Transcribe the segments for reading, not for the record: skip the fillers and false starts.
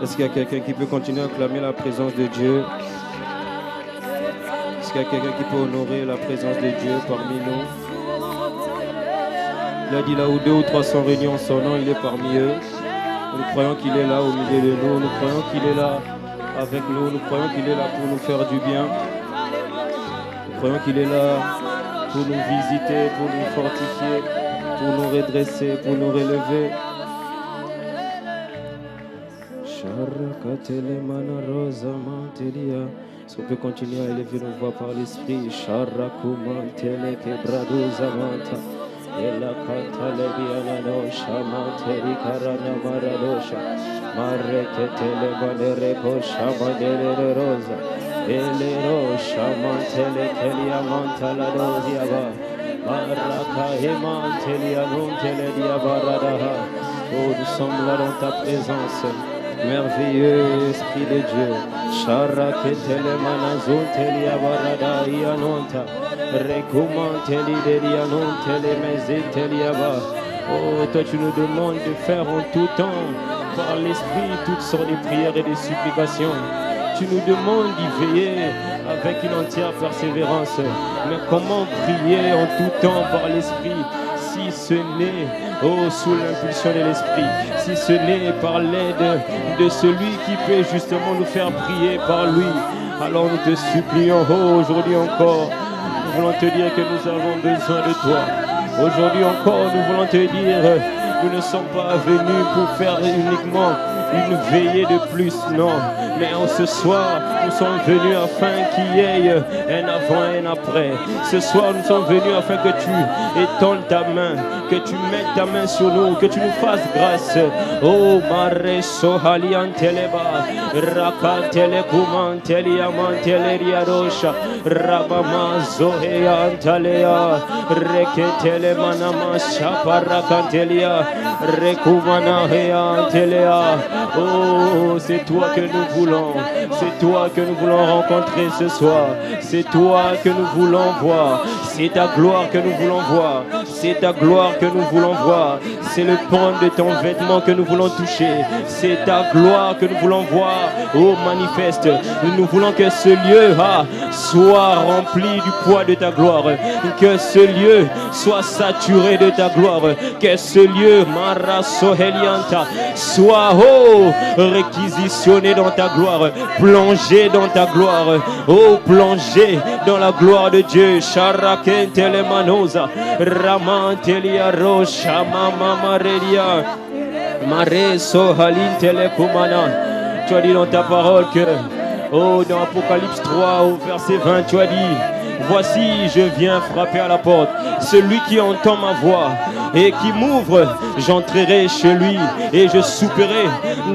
Est-ce qu'il y a quelqu'un qui peut continuer à clamer la présence de Dieu? Est-ce qu'il y a quelqu'un qui peut honorer la présence de Dieu parmi nous? Il a dit là où 2 ou 3 sont réunis en son nom, il est parmi eux. Nous croyons qu'il est là au milieu de nous. Nous croyons qu'il est là avec nous. Nous croyons qu'il est là pour nous faire du bien. Nous croyons qu'il est là pour nous visiter, pour nous fortifier, pour nous redresser, pour nous relever. Est-ce qu'on peut continuer à élever nos voix par l'esprit? Ela canta lebiana no shama teri karana maradosha mareke tele bandere ko shama dele rosa ele ro shama tele kelia mantala dozia ba maraka heman tele anum tele dia baradaha. Oh, nous sommes là dans ta présence, merveilleux Esprit de Dieu. Shara ke tele manazun tele barada ianonta. Oh, toi tu nous demandes de faire en tout temps, par l'Esprit, toutes sortes de prières et de supplications. Tu nous demandes d'y veiller avec une entière persévérance. Mais comment prier en tout temps par l'Esprit si ce n'est sous l'impulsion de l'Esprit, si ce n'est par l'aide de celui qui peut justement nous faire prier par lui? Alors nous te supplions, aujourd'hui encore, nous voulons te dire que nous avons besoin de toi. Aujourd'hui encore, nous voulons te dire, nous ne sommes pas venus pour faire uniquement une veillée de plus, non. Mais ce soir, nous sommes venus afin qu'il y ait un avant et un après. Ce soir, nous sommes venus afin que tu étendes ta main, que tu mettes ta main sur nous, que tu nous fasses grâce. Oh, Mare Sohalian Teleba, Rakan Telekuman Teliaman Teleriadosha, Rabama Zohean Talea, Reketelemanama Shaparakan Telia, Rekumana Hean Telea. Oh, c'est toi que nous voulons, c'est toi que nous voulons rencontrer ce soir, c'est toi que nous voulons voir, c'est ta gloire que nous voulons voir, c'est ta gloire que nous voulons voir, c'est le pan de ton vêtement que nous voulons toucher, c'est ta gloire que nous voulons voir. Oh, manifeste, nous voulons que ce lieu soit rempli du poids de ta gloire, que ce lieu soit saturé de ta gloire, que ce lieu, Mara Sohelianta, soit réquisitionné dans ta gloire, plongé dans ta gloire, plongé dans la gloire de Dieu. Sharaken telemanosa, Raman telia rocha, mama marelia, mare sohalin telekumana. Tu as dit dans ta parole que, dans Apocalypse 3 au verset 20, tu as dit: voici, je viens frapper à la porte. Celui qui entend ma voix et qui m'ouvre, j'entrerai chez lui et je souperai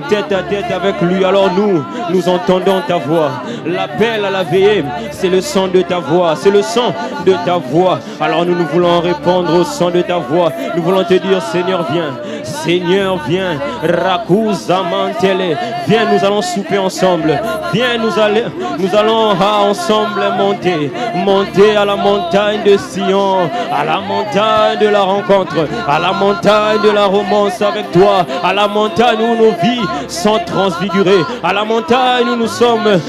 tête à tête avec lui. Alors nous entendons ta voix. L'appel à la veillée, c'est le son de ta voix. C'est le son de ta voix. Alors nous voulons répondre au son de ta voix. Nous voulons te dire: Seigneur, viens. Seigneur, viens. Rakuzamantele. Viens, nous allons souper ensemble. Viens, nous allons ensemble monter à la montagne de Sion, à la montagne de la rencontre, à la montagne de la romance avec toi, à la montagne où nos vies sont transfigurées, à la montagne où nous sommes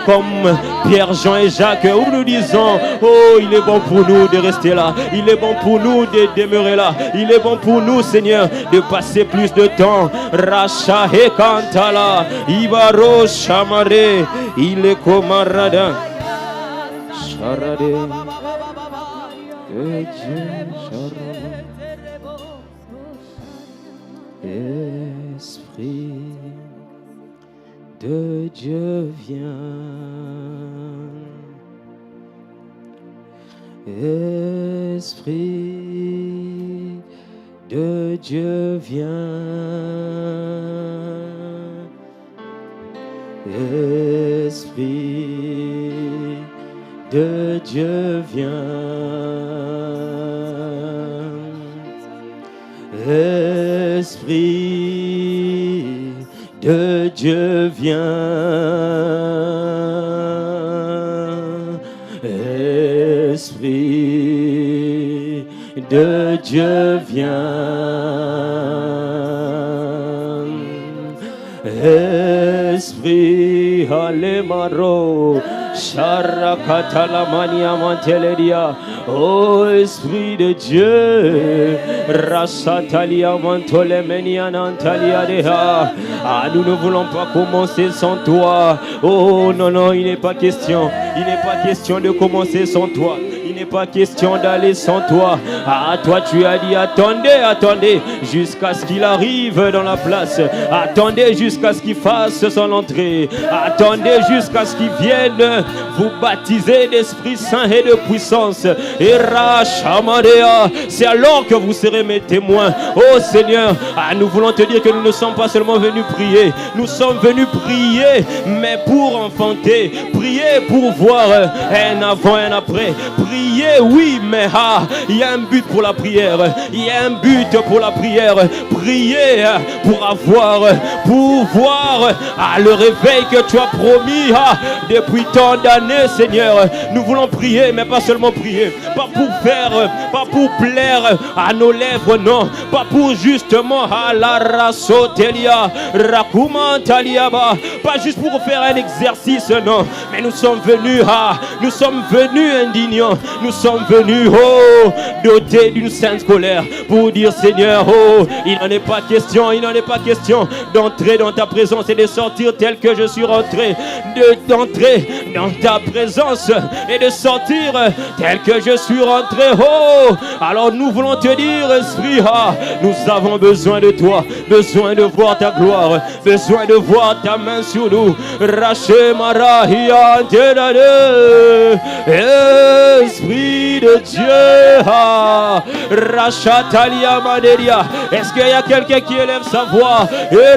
comme Pierre, Jean et Jacques, où nous disons: oh, il est bon pour nous de rester là, il est bon pour nous de demeurer là, il est bon pour nous, Seigneur, de passer plus de temps. Racha et Kantala, Ibaro Chamare, il est comarada. Charade, que Dieu charade. Esprit de Dieu viens. Esprit de Dieu viens. Esprit de Dieu viens. Esprit de Dieu viens. Esprit de Dieu viens. Esprit Alemaro, Sharakatalamania Manteledia, oh Esprit de Dieu, Rasatalia Mantolemenia Nantalia Deha. Ah, nous ne voulons pas commencer sans toi. Oh non, non, il n'est pas question. Il n'est pas question de commencer sans toi. Il n'est pas question d'aller sans toi. Ah, toi tu as dit attendez, attendez, jusqu'à ce qu'il arrive dans la place. Attendez jusqu'à ce qu'il fasse son entrée. Attendez jusqu'à ce qu'il vienne vous baptiser d'Esprit Saint et de puissance. Et Rachamadea, c'est alors que vous serez mes témoins. Oh Seigneur, ah, nous voulons te dire que nous ne sommes pas seulement venus prier. Nous sommes venus prier, mais pour enfanter. Prier pour voir un avant et un après. Prier, oui, mais il y a un but pour la prière. Il y a un but pour la prière. Prier pour voir le réveil que tu as promis depuis tant d'années, Seigneur. Nous voulons prier, mais pas seulement prier. Pas pour faire, pas pour plaire à nos lèvres, non. Pas pour justement la rasotelia, rakumantaliaba. Pas juste pour faire un exercice, non. Mais nous sommes venus indignants. Nous sommes venus, dotés d'une sainte colère pour dire, Seigneur, il n'en est pas question d'entrer dans ta présence et de sortir tel que je suis rentré, d'entrer dans ta présence et de sortir tel que je suis rentré. Alors nous voulons te dire, Esprit, nous avons besoin de toi, besoin de voir ta gloire, besoin de voir ta main sur nous. Esprit de Dieu, Rachatalia Maderia. Est-ce qu'il y a quelqu'un qui élève sa voix?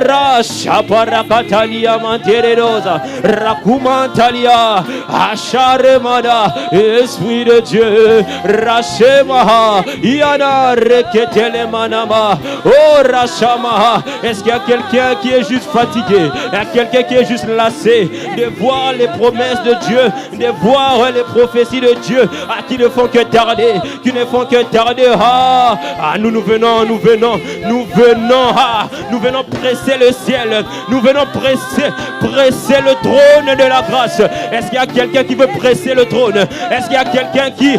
Rachaparakatalia Mantererosa, Rakumantalia, Acharemada. Esprit de Dieu, Rachemaha, Yana Reketele Manama, oh Rachamaha. Est-ce qu'il y a quelqu'un qui est juste fatigué? Il y a quelqu'un qui est juste lassé de voir les promesses de Dieu, de voir les prophéties de Dieu qui ne font que tarder, nous venons presser le ciel, nous venons presser le trône de la grâce. Est-ce qu'il y a quelqu'un qui veut presser le trône? Est-ce qu'il y a quelqu'un qui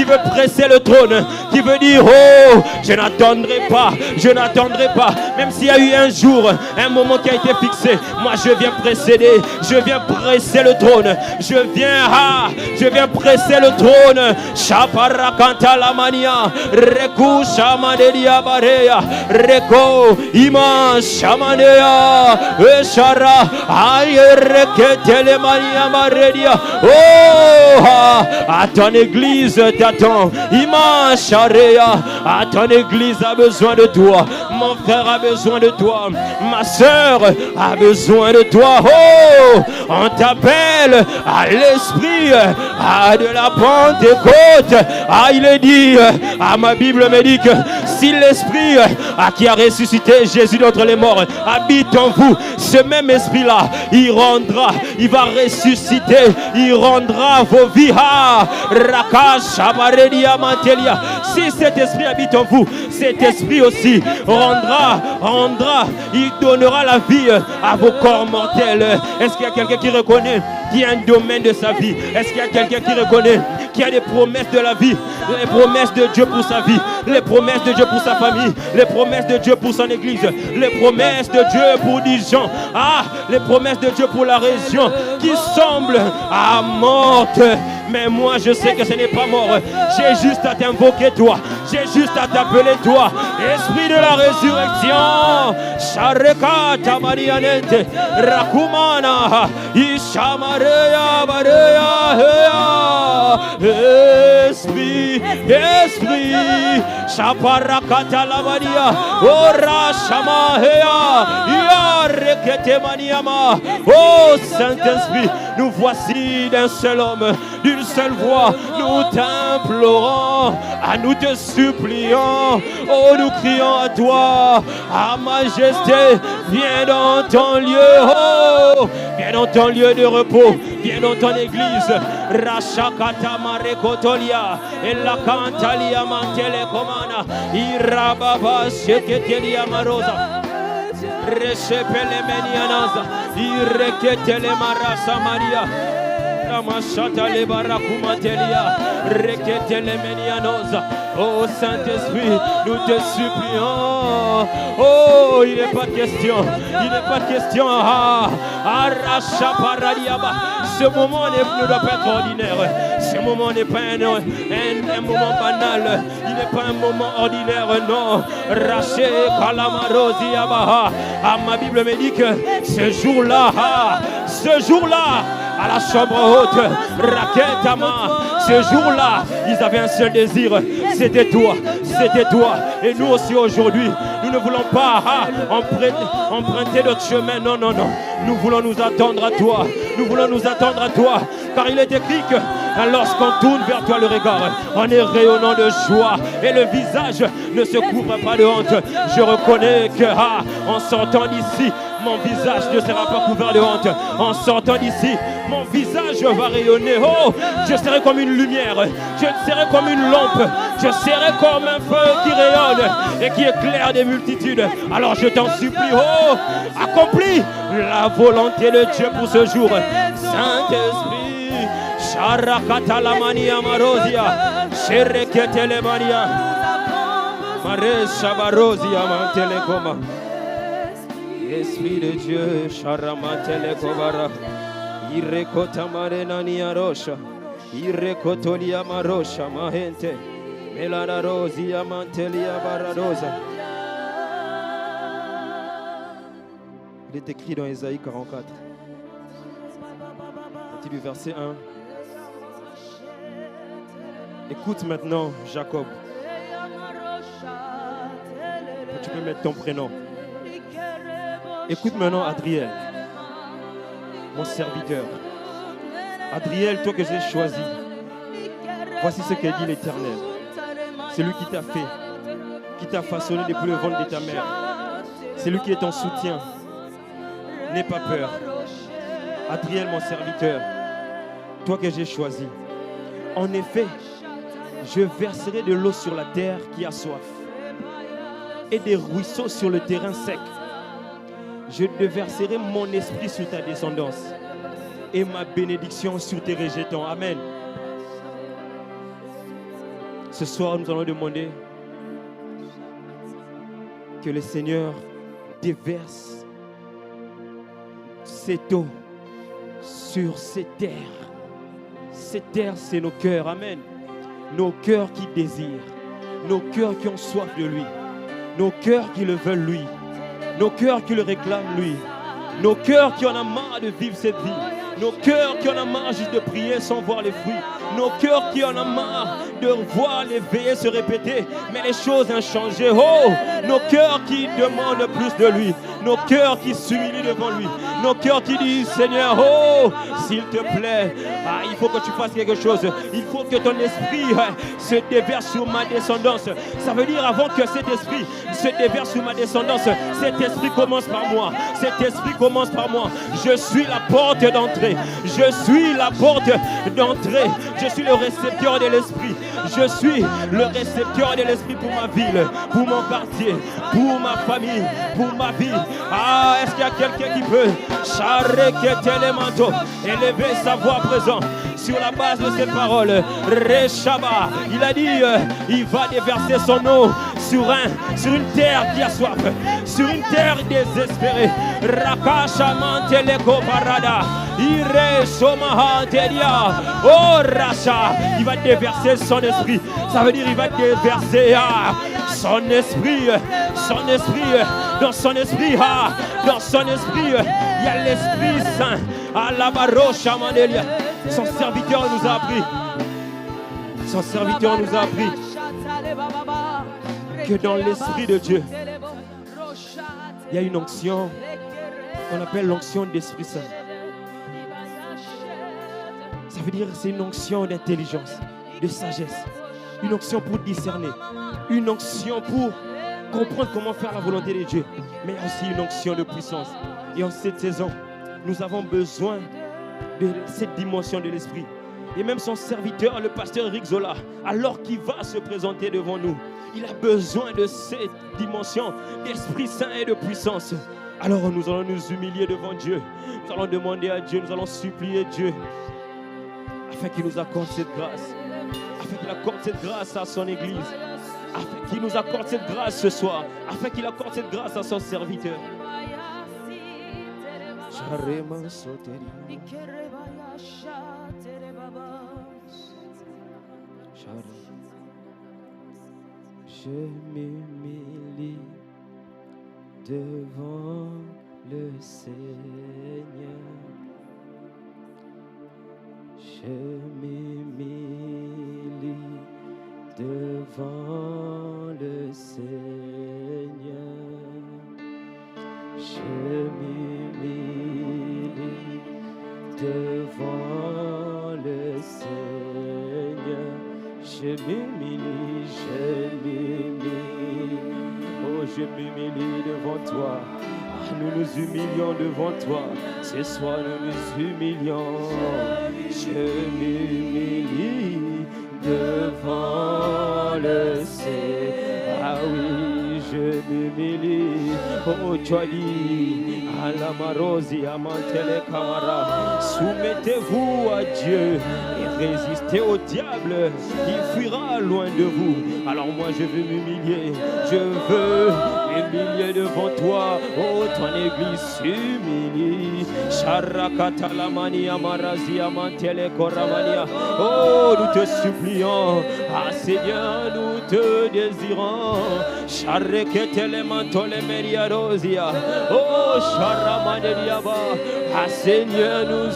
veut presser le trône, qui veut dire, je n'attendrai pas, même s'il y a eu un jour, un moment qui a été fixé, moi je viens précéder, je viens presser le trône, je viens presser le trône. Chaparakanta la mania, Reku Shamaderia Barea, Reko Ima Shamanea, Eshara, Ayereketele Mania Maredia. À ton église t'attend, Ima Sharea, à ton église a besoin de toi, mon frère a besoin de toi, ma soeur a besoin de toi. On t'appelle à l'esprit de la Pentecôte. Il est dit, ma Bible me dit que si l'esprit qui a ressuscité Jésus d'entre les morts habite en vous, ce même esprit-là, il va ressusciter, il rendra vos vies. Si cet esprit habite en vous, cet esprit aussi rendra, il donnera la vie à vos corps mortels. Est-ce qu'il y a quelqu'un qui reconnaît qu'il y a un domaine de sa vie? Est-ce qu'il y a quelqu'un qui reconnaît qu'il y a des promesses de la vie, les promesses de Dieu pour sa vie, les promesses de Dieu pour sa famille, les promesses de Dieu pour son église, les promesses de Dieu pour Dijon, les promesses de Dieu pour la région qui semblent mortes? Mais moi je sais que ce n'est pas mort. J'ai juste à t'invoquer toi, j'ai juste à t'appeler toi, esprit de la résurrection. Shareka Tamarianete Rakumana Ishamareya Bareya Esprit, Shaparakata Lavadia, Ora Shamahea, Yarekete Maniama. Oh Saint-Esprit, nous voici d'un seul homme, d'une seule voix, nous t'implorons, nous te supplions, nous crions à toi, Majesté, viens dans ton lieu, viens dans ton lieu de repos, viens dans ton église. Rashakata Marekotolia, Ella Cantalia Mantele Comana, Irababa Sheketelia Marosa. Rechepele menianaza. Ireketele marasa Maria. Ramachata le barakumatelia. Reketele menianoza. Oh Saint-Esprit, nous te supplions. Oh, il n'est pas question. Il n'est pas question. Arracha paradiaba. Ce moment ne doit pas être ordinaire. Ce moment n'est pas un moment banal. Il n'est pas un moment ordinaire, non. Raché kalamarosi abaha. Ah, ma Bible me dit que ce jour-là, à la chambre haute, Raketama, ce jour-là, ils avaient un seul désir, c'était toi. Et nous aussi aujourd'hui, nous ne voulons pas emprunter notre chemin, non. Nous voulons nous attendre à toi. Car il est écrit que lorsqu'on tourne vers toi le regard, on est rayonnant de joie et le visage ne se couvre pas de honte. Je reconnais que en sortant d'ici, mon visage ne sera pas couvert de honte. En sortant d'ici, mon visage va rayonner. Oh, je serai comme une lumière, je serai comme une lampe, je serai comme un feu qui rayonne et qui éclaire des multitudes. Alors je t'en supplie, oh, accomplis la volonté de Dieu pour ce jour. Saint-Esprit, Sharakata la mania marosia, Shereketele mania, Maresha barosia mantelekoma. Esprit de Dieu, Sharamatele kobara, Irekota marena niarosha, Irekotolia marosha mahente, Melana rosia mantelia baradosa. Il est écrit dans Ésaïe 44, du verset 1. Écoute maintenant, Jacob. Tu peux mettre ton prénom. Écoute maintenant Adriel, mon serviteur. Adriel, toi que j'ai choisi. Voici ce que dit l'Éternel. C'est lui qui t'a fait, qui t'a façonné depuis le ventre de ta mère. C'est lui qui est ton soutien. N'aie pas peur. Adriel, mon serviteur, toi que j'ai choisi. En effet, je verserai de l'eau sur la terre qui a soif et des ruisseaux sur le terrain sec. Je déverserai mon esprit sur ta descendance et ma bénédiction sur tes rejetants. Amen. Ce soir, nous allons demander que le Seigneur déverse cette eau sur ces terres. Ces terres, c'est nos cœurs. Amen. Nos cœurs qui désirent. Nos cœurs qui ont soif de lui. Nos cœurs qui le veulent lui. Nos cœurs qui le réclament lui. Nos cœurs qui en ont marre de vivre cette vie. Nos cœurs qui en ont marre juste de prier sans voir les fruits. Nos cœurs qui en ont marre de voir les veillées se répéter, mais les choses ont changé. Oh, nos cœurs qui demandent plus de lui. Nos cœurs qui s'humilient devant lui. Nos cœurs qui disent, Seigneur, oh, s'il te plaît, il faut que tu fasses quelque chose. Il faut que ton esprit se déverse sur ma descendance. Ça veut dire avant que cet esprit se déverse sur ma descendance, cet esprit commence par moi. Cet esprit commence par moi. Je suis la porte d'entrée. Je suis la porte d'entrée. Je suis le récepteur de l'esprit. Je suis le récepteur de l'esprit pour ma ville, pour mon quartier, pour ma famille, pour ma vie. Est-ce qu'il y a quelqu'un qui peut élever sa voix à présent sur la base de ces paroles? Reshaba, il a dit, il va déverser son eau sur une terre qui a soif, sur une terre désespérée. Rakasha manteleko parada, ire somaha telia. Oh Racha, il va déverser son esprit. Ça veut dire il va déverser son esprit. Dans son esprit, il y a l'Esprit Saint. À la barosha mandelia. Son serviteur nous a appris. Que dans l'Esprit de Dieu, il y a une onction qu'on appelle l'onction d'Esprit Saint. Ça veut dire que c'est une onction d'intelligence, de sagesse, une onction pour discerner, une onction pour comprendre comment faire la volonté de Dieu, mais aussi une onction de puissance. Et en cette saison, nous avons besoin de cette dimension de l'Esprit. Et même son serviteur, le pasteur Eric Zola, alors qu'il va se présenter devant nous, Il a besoin de cette dimension d'Esprit Saint et de puissance. Alors nous allons nous humilier devant Dieu. Nous allons demander à Dieu, nous allons supplier Dieu afin qu'il nous accorde cette grâce. Afin qu'il accorde cette grâce à son Église. Afin qu'il nous accorde cette grâce ce soir. Afin qu'il accorde cette grâce à son serviteur. Je m'humilie devant le Seigneur. Je m'humilie devant le Seigneur. Je m'humilie devant le Seigneur. Je m'humilie, je m'humilie. Oh, je m'humilie devant toi. Nous nous humilions devant toi. Ce soir, nous nous humilions. Je m'humilie devant le Seigneur. Ah oui, je m'humilie. Oh, tu as dit, à la marosi, à Mantele Camara, soumettez-vous à Dieu et résistez au diable. Il fuira loin de vous. Alors moi, je veux m'humilier. Je veux m'humilier devant toi. Oh, ton Église s'humilie. Sharakatalamania Marazi Amantele Koramania. Oh, nous te supplions. Ah, Seigneur, nous te désirons. Shareketele Mantole Meria Rosia. Oh, Sharamaniaba. Ah, Seigneur, nous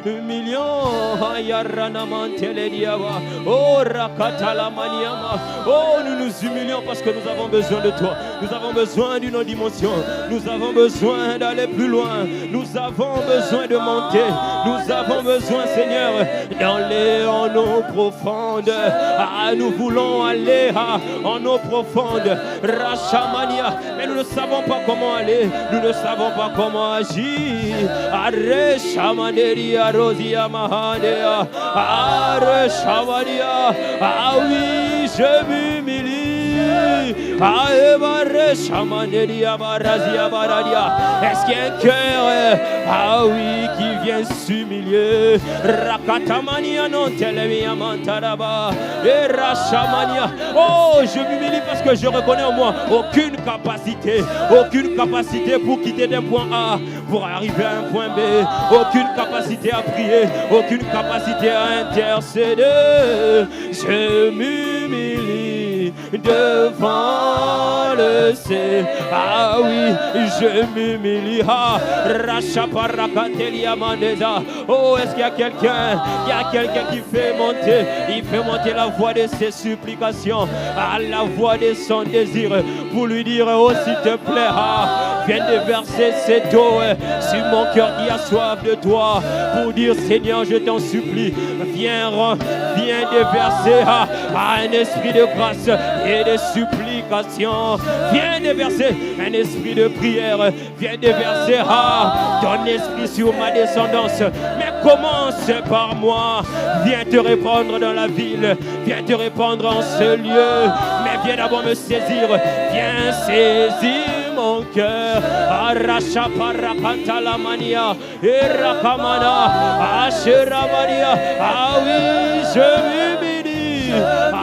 humilions. Ayarana Mantele Diaba. Oh, Rakatalamaniama. Oh, nous nous humilions parce que nous avons besoin de toi. Nous avons besoin d'une autre dimension. Nous avons besoin d'aller plus loin. Nous avons besoin de monter. Nous avons besoin, Seigneur, d'aller en eau profonde. Ah, nous voulons aller en eau profonde. Rachamania. Mais nous ne savons pas comment aller. Nous ne savons pas comment agir. Arre Shamaneria Rosia Mahadea. Arre Shamaria. Ah oui, je m'humilie. Est-ce qu'il y a un cœur, ah oui, qui vient s'humilier? Rakatamania non telemia mantaraba. Et Rachamania. Oh, je m'humilie parce que je reconnais en moi aucune capacité pour quitter d'un point A pour arriver à un point B. Aucune capacité à prier, aucune capacité à intercéder. Je m'humilie devant le Seigneur. Ah oui, je m'humilie. Oh, est-ce qu'il y a quelqu'un? Il y a quelqu'un qui fait monter. Il fait monter la voix de ses supplications, à la voix de son désir, pour lui dire: oh, s'il te plaît, viens déverser cette eau sur mon cœur qui a soif de toi, pour dire: Seigneur, je t'en supplie, viens déverser un esprit de grâce et de supplication. Viens déverser un esprit de prière. Viens déverser ton esprit sur ma descendance. Mais commence par moi. Viens te répandre dans la ville. Viens te répandre en ce lieu. Mais viens d'abord me saisir. Viens saisir mon cœur. Aracha parakanta la mania. Erakamana. Asheramania. Ah oui, je m'humilie.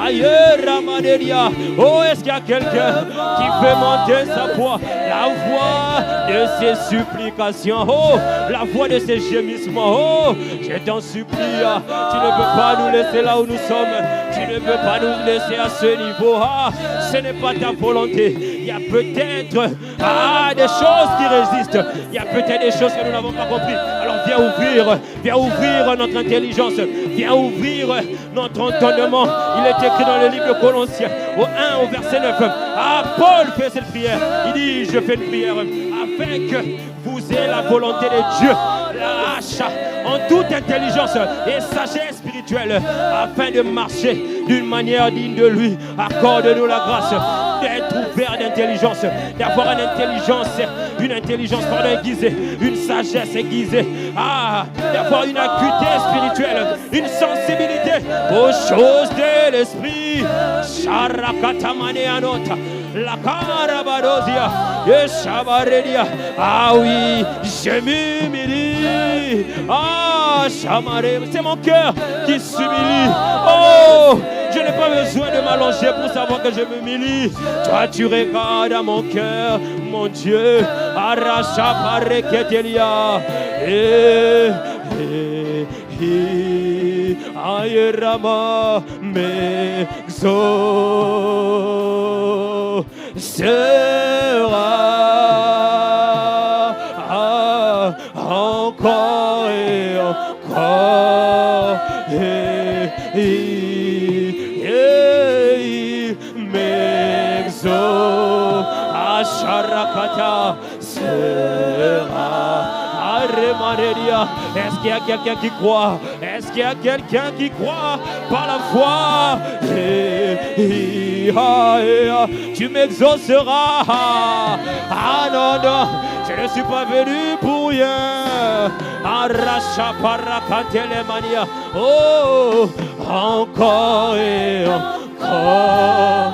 Ailleurs, Ramaderia. Oh, est-ce qu'il y a quelqu'un qui fait monter sa voix? La voix de ses supplications. Oh, la voix de ses gémissements. Oh, je t'en supplie. Tu ne peux pas nous laisser là où nous sommes. Tu ne peux pas nous laisser à ce niveau. Ce n'est pas ta volonté. Il y a peut-être des choses qui résistent. Il y a peut-être des choses que nous n'avons pas compris. Alors viens ouvrir notre intelligence. Viens ouvrir notre entendement. Il est écrit dans le livre de Colossiens, au 1 au verset 9. Paul fait cette prière. Il dit: je fais une prière afin que vous ayez la volonté de Dieu, en toute intelligence et sagesse spirituelle. spirituelle afin de marcher d'une manière digne de lui. Accorde-nous la grâce d'être ouvert d'intelligence, d'avoir une intelligence aiguisée, une sagesse aiguisée, d'avoir une acuité spirituelle, une sensibilité aux choses de l'esprit. La carabadosia, ah oui, je m'humilie. Chamaré, c'est mon cœur qui s'humilie. Oh, je n'ai pas besoin de m'allonger pour savoir que je m'humilie. Toi, tu regardes à mon cœur, mon Dieu. Arracha pareketelia. Ayerama mexo sera encore et encore mexo asharakata sera. Est-ce qu'il y a quelqu'un qui croit? Est-ce qu'il y a quelqu'un qui croit par la foi? Tu m'exauceras. Ah non, non, je ne suis pas venu pour rien. Arracha parakatelemania. Oh, encore et encore.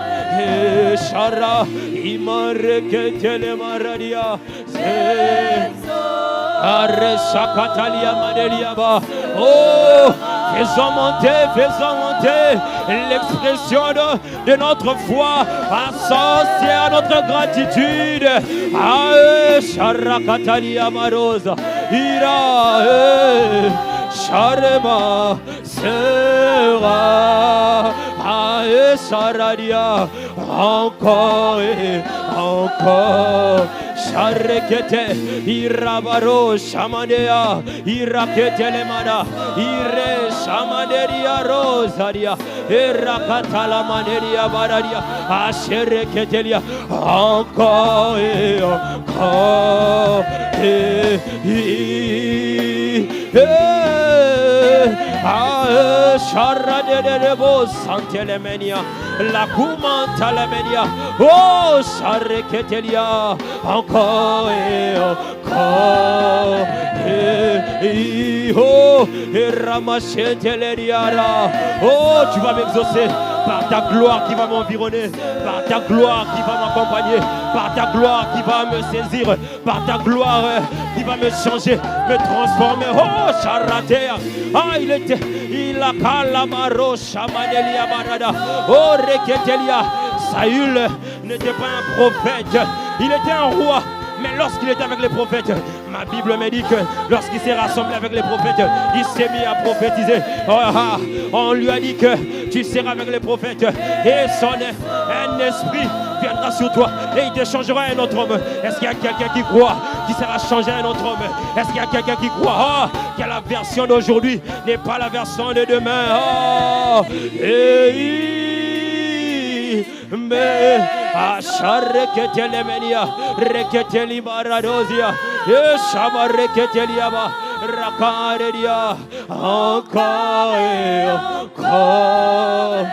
Shara imareketelemaradia. Oh, faisons monter l'expression de notre foi associée à notre gratitude. Sharakatalia Marosa, Ira, Sharema, Sera, Saradia, encore et encore. Sharekete, Irabaro, Shamanea, Irakete Lemana, Ire, Shamaneria Rosaria, Irakatala Maneria Baradia, Ashereketelia, encore et encore. Charade de Rebo Santelemenia, la Kumantalemenia, oh Chareketelia, encore et encore, et Ramacheteliara, oh tu vas m'exaucer par ta gloire qui va m'environner, par ta gloire qui va m'accompagner, par ta gloire qui va me saisir, par ta gloire qui va me changer, me transformer. Oh Charatea, il a calamaro Chamanelia Barada, oh Reketelia. Saül n'était pas un prophète, il était un roi. Mais lorsqu'il était avec les prophètes, ma Bible me dit que lorsqu'il s'est rassemblé avec les prophètes, il s'est mis à prophétiser. On lui a dit que tu seras avec les prophètes et un esprit viendra sur toi et il te changera un autre homme. Est-ce qu'il y a quelqu'un qui croit qui sera changé un autre homme? Est-ce qu'il y a quelqu'un qui croit que la version d'aujourd'hui n'est pas la version de demain? Mais Ashareketelemenia, Reketeli Baradosia, Shabareketeliaba, Rakaredia, encore et encore.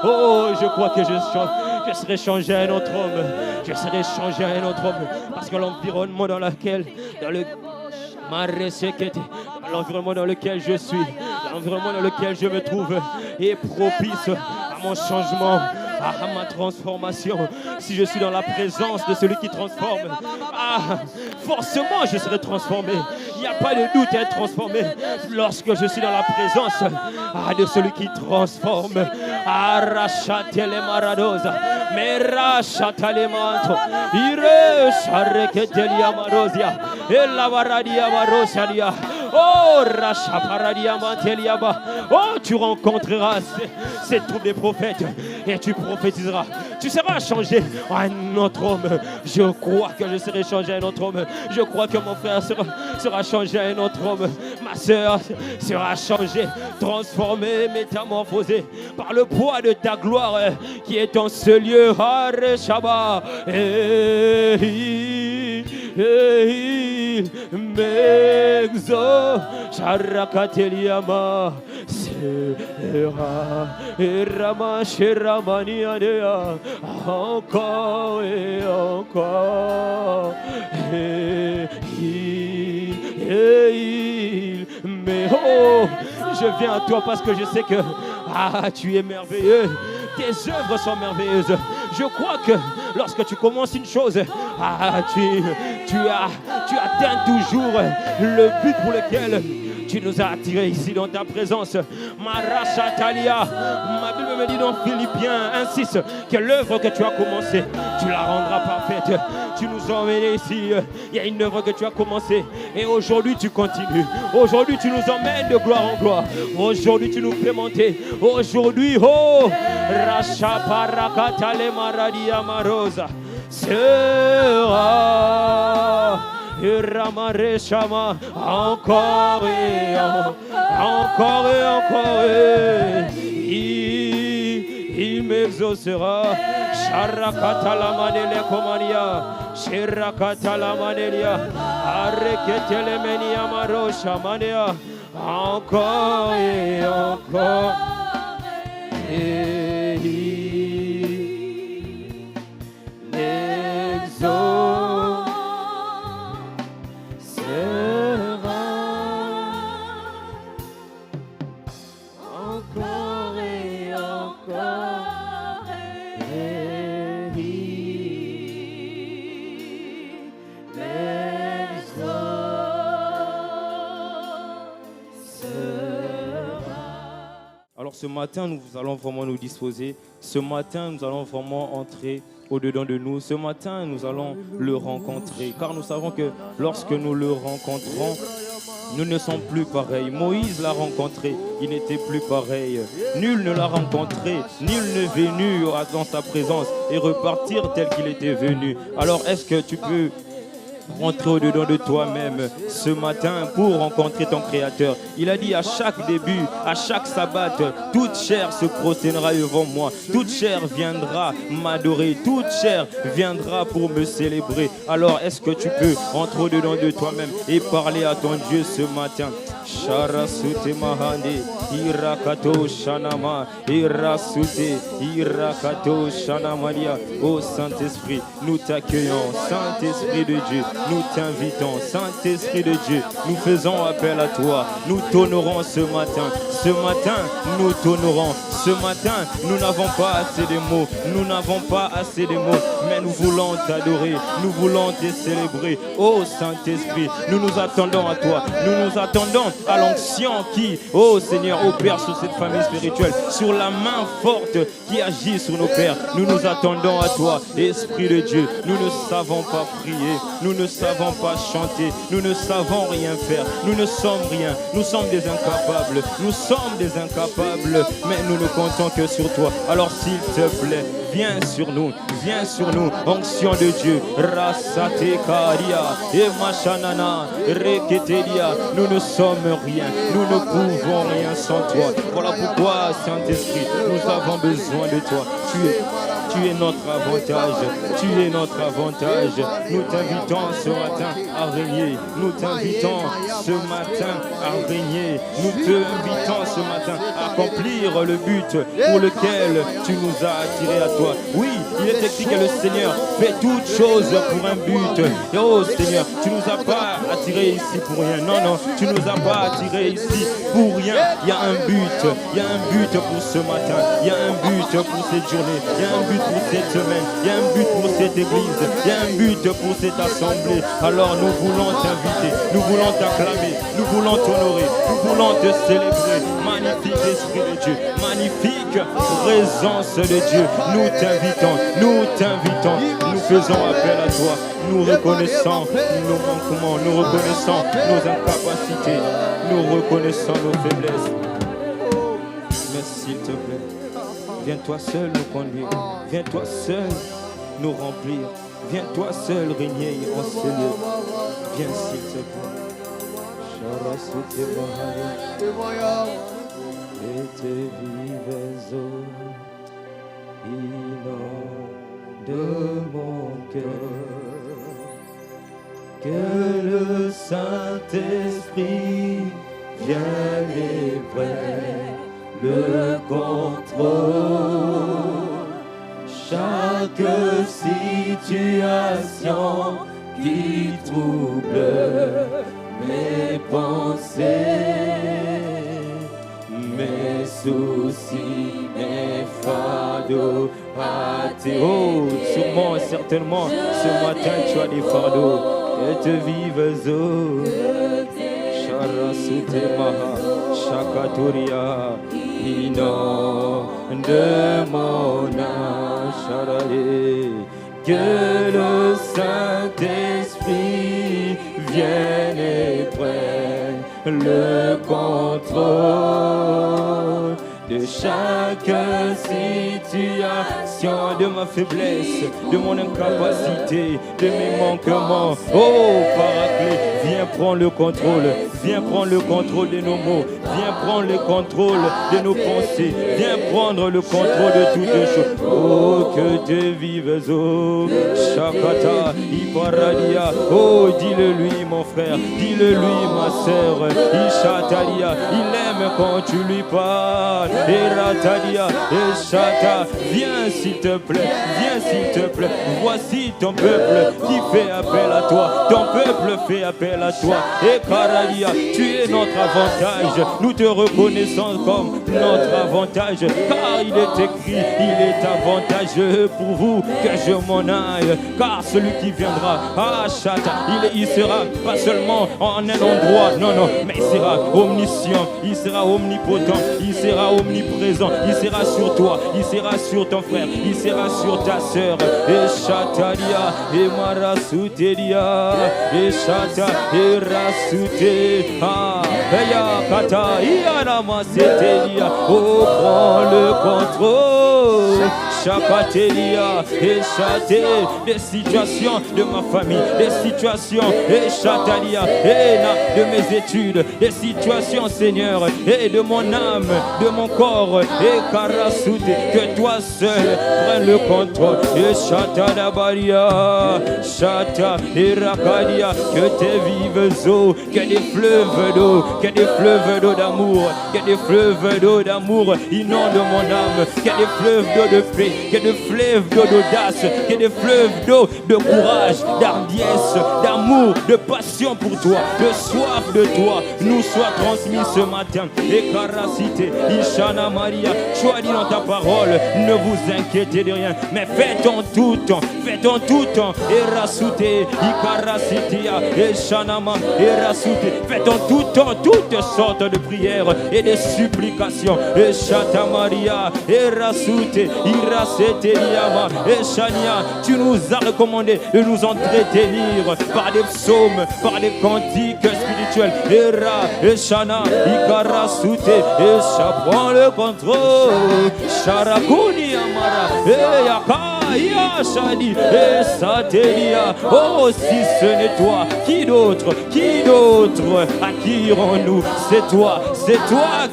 Oh, je crois que je serai changé à un autre homme. Je serai changé à un autre homme. Parce que l'environnement dans lequel je suis, l'environnement dans lequel je me trouve est propice à mon changement, à ma transformation. Si je suis dans la présence de celui qui transforme, forcément je serai transformé. Il n'y a pas de doute à être transformé lorsque je suis dans la présence de celui qui transforme. Arrachatele maradosa, merachatale manto, ire shareketelia marosia, ella varadia varosadia. Oh, Rachaparadia Manteliaba. Oh, tu rencontreras ces troupes des prophètes et tu prophétiseras. Tu seras changé en un autre homme. Je crois que je serai changé en un autre homme. Je crois que mon frère sera changé en un autre homme. Ma soeur sera changée, transformée, métamorphosée par le poids de ta gloire qui est en ce lieu. Hare Shabbat. et il m'exauce. Charakateliama sera et Rama Sheramaniadea encore et encore et il mais oh, je viens à toi parce que je sais que tu es merveilleux. Tes œuvres sont merveilleuses. Je crois que lorsque tu commences une chose, tu atteins toujours le but pour lequel tu nous as attirés ici dans ta présence. Marachatalia, ma Bible me dit dans Philippiens 1:6 que l'œuvre que tu as commencée, tu la rendras parfaite. Tu nous as emmenés ici. Il y a une œuvre que tu as commencée et aujourd'hui tu continues. Aujourd'hui tu nous emmènes de gloire en gloire. Aujourd'hui tu nous fais monter. Aujourd'hui, oh, Racha Parakatale Maradia Marosa sera. Ramare Shama, encore et encore et encore il m'exaucera. Sharakata la manele komania, Sharakata la manelia, Areketele menia maro shamania, encore et encore et il m'exaucera. Alors ce matin, nous allons vraiment nous disposer. Ce matin, nous allons vraiment entrer au-dedans de nous. Ce matin, nous allons le rencontrer. Car nous savons que lorsque nous le rencontrons, nous ne sommes plus pareils. Moïse l'a rencontré, il n'était plus pareil. Nul ne l'a rencontré, nul n'est venu dans sa présence et repartir tel qu'il était venu. Alors est-ce que tu peux rentrer au-dedans de toi-même ce matin pour rencontrer ton Créateur? Il a dit à chaque début, à chaque sabbat, toute chair se prosternera devant moi, toute chair viendra m'adorer, toute chair viendra pour me célébrer. Alors est-ce que tu peux rentrer au-dedans de toi-même et parler à ton Dieu ce matin? Sharasute Mahande, Irakato Shanama, Irasute, Irakato Shanamalia. Ô Saint-Esprit, nous t'accueillons. Saint-Esprit de Dieu, nous t'invitons. Saint-Esprit de Dieu, nous faisons appel à toi. Nous t'honorons ce matin. Ce matin, nous t'honorons. Ce matin, nous n'avons pas assez de mots. Nous n'avons pas assez de mots. Mais nous voulons t'adorer. Nous voulons te célébrer. Ô Saint-Esprit, nous nous attendons à toi. Nous nous attendons à l'onction qui, ô Seigneur, opère sur cette famille spirituelle, sur la main forte qui agit sur nos pères. Nous nous attendons à toi, Esprit de Dieu. Nous ne savons pas prier, nous ne savons pas chanter, nous ne savons rien faire, nous ne sommes rien, nous sommes des incapables, mais nous ne comptons que sur toi. Alors s'il te plaît, viens sur nous, onction de Dieu, Rasate Karia, et Machanana, Reketelia, nous ne sommes rien, nous ne pouvons rien sans toi. Voilà pourquoi, Saint-Esprit, nous avons besoin de toi. Tu es notre avantage, Nous t'invitons ce matin à régner, nous t'invitons ce matin à régner, nous t'invitons ce matin à accomplir le but pour lequel tu nous as attirés à toi. Oui, il est écrit que le Seigneur fait toutes choses pour un but. Et oh Seigneur, tu nous as pas attirés ici pour rien. Non, tu nous as pas attirés ici pour rien. Il y a un but pour ce matin, il y a un but pour cette journée, il y a un but pour cette semaine, il y a un but pour cette église, il y a un but pour cette assemblée. Alors nous voulons t'inviter, nous voulons t'acclamer, nous voulons t'honorer, nous voulons te célébrer. Magnifique Esprit de Dieu, magnifique présence de Dieu. Nous t'invitons, nous faisons appel à toi. Nous reconnaissons nos manquements, nous reconnaissons nos incapacités, nous reconnaissons nos faiblesses. Mais s'il te plaît, viens-toi seul nous conduire, viens-toi seul nous remplir, viens-toi seul régner en ce lieu. Viens s'il te plaît. Et tes vives eaux inondent mon cœur. Que le Saint-Esprit vienne et prenne le contrôle. Chaque situation qui trouble mes pensées, mes soucis, mes fardeaux à tes. Oh, sûrement, certainement, ce matin tu as des fardeaux. Que te vives, oh, Charasute Maha, Shakaturia, inonde mon âme, Charade. Que le Saint-Esprit vienne et prenne le contrôle de chaque situation, de ma faiblesse, de mon incapacité, de mes manquements. Oh, Paraclet, viens prendre le contrôle, viens prendre le contrôle de nos mots, viens prendre le contrôle de nos pensées, viens prendre le contrôle de toutes les choses. Oh, que te vives, oh, Shakata, Iparadia. Oh, dis-le lui, mon frère, dis-le lui, ma sœur, Ishatalia. Il aime quand tu lui parles. Eratalia, Eshata, viens s'il te plaît, viens s'il te plaît. Voici ton peuple qui fait appel à toi. Ton peuple fait appel à toi. Et Karalia, tu es notre avantage. Nous te reconnaissons comme notre avantage. Car il est écrit, il est avantageux pour vous que je m'en aille. Car celui qui viendra, Shata, il sera pas seulement en un endroit, non, mais il sera omniscient, il sera omnipotent, il sera omniprésent, il sera sur toi, il sera sur ton frère, il sera sur ta sœur. Et Shatalia, et Marasutelia, et Shata, et Rasute, Eya Kata, Ianama Setelia. Oh, prends le contrôle. Chakatelia, et Chate, des situations de ma famille, des situations, et Chatalia, et de mes études, des situations, Seigneur, et de mon âme, de mon corps, et Karasute, que toi seul prends le contrôle. Et Chata Dabaria, Chata, et Rakadia, que tes vives eaux, que des fleuves d'eau, que des fleuves d'eau d'amour, que des fleuves d'eau d'amour inondent mon âme, que des fleuves d'eau de paix, que des fleuves d'eau d'audace, que des fleuves d'eau de courage, d'hardiesse, d'amour, de passion pour toi, de soif de toi, nous soit transmis ce matin. Et Karasite, Ishana Maria, tu as dit dans ta parole, ne vous inquiétez de rien, mais faites en tout temps, faites en tout temps. Et Rasute, Ikarasitia, et Shanama, et Rasute, faites en tout temps toutes sortes de prières et de supplications. Et Shata Maria, et Rasute, Iraseteliama, et Shania, tu nous as recommandé de nous entretenir par des psaumes, par des cantiques spirituels. Era, et Shana, Ikarasute, et Sha prend le contrôle. Sharakuni Amara, et Yaka. Yashani et Satelia. Oh, si ce n'est toi, qui d'autre acquirons-nous? C'est toi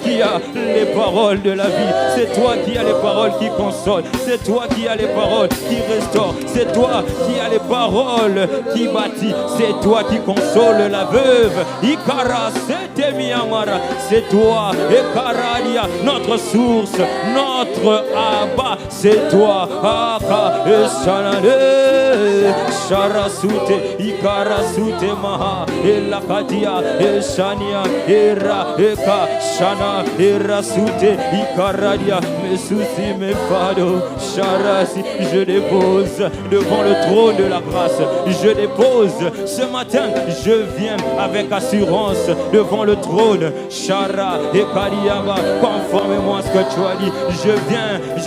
qui as les paroles de la vie, c'est toi qui as les paroles qui consolent, c'est toi qui as les paroles qui restaurent, c'est toi qui as les paroles qui bâtit, c'est toi qui console la veuve. Ikara, c'était Miyamara, c'est toi, Ekaradia, notre source, notre Abba, c'est toi, Aka. Shanane, Sharasute, Ikarasute Maha, Elakadia, Shania, Era, Eka, Shana, Erasute, Ikaradia, mes soucis, mes fardeaux, Sharasi, je dépose devant le trône de la grâce, je dépose ce matin, je viens avec assurance devant le trône, Shara, Ekariama, conformément à ce que tu as dit, je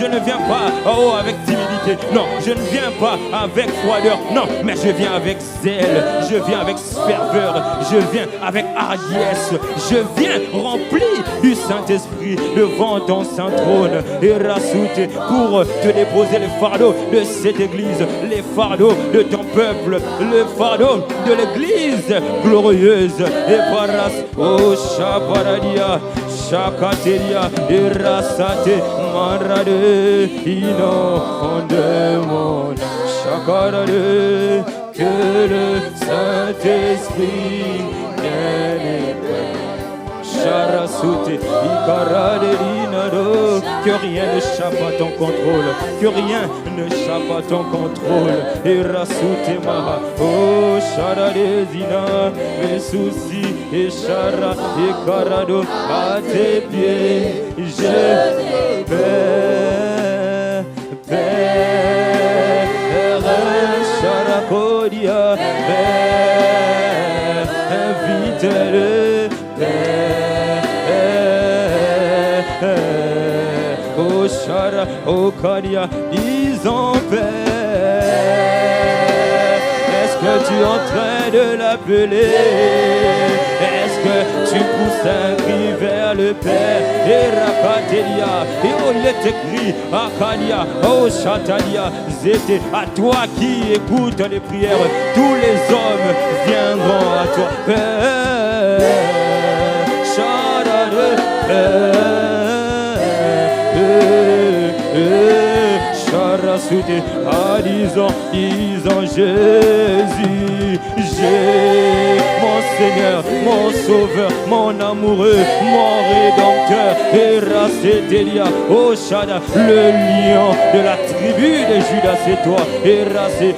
ne viens pas, avec timidité, non, je ne viens pas avec froideur, non, mais je viens avec zèle, je viens avec ferveur, je viens avec hardiesse, je viens rempli du Saint-Esprit devant ton saint trône et rassoute pour te déposer les fardeaux de cette église, les fardeaux de ton peuple, le fardeau de l'église glorieuse et paras, oh Shabaradia, Shakateria, et Rasate, Marade, Ino, Ondemon, Shakarade, que le Saint-Esprit vienne. Charasute, Ikaradelinado, que rien n'échappe à ton contrôle, que rien n'échappe à ton contrôle. Et Rasute Maha, oh Charadezina, mes soucis, et Chara, et Karado, à tes pieds, je vais, Père, Charakodia, Père, invite-le, oh Shara, oh Kadia, dis en paix. Est-ce que tu es en train de l'appeler? Est-ce que tu pousses un cri vers le Père? Et Rakatelia, et oh il est écrit, Akadia, oh Chatalia, c'était à toi qui écoute les prières. Tous les hommes viendront à toi, Père. Charade, Charasute, disons Jésus, j'ai mon Seigneur, mon Sauveur, mon amoureux, mon Rédempteur, et Racetelia, oh Shada, le lion de la tribu de Judas, c'est toi, et Racé,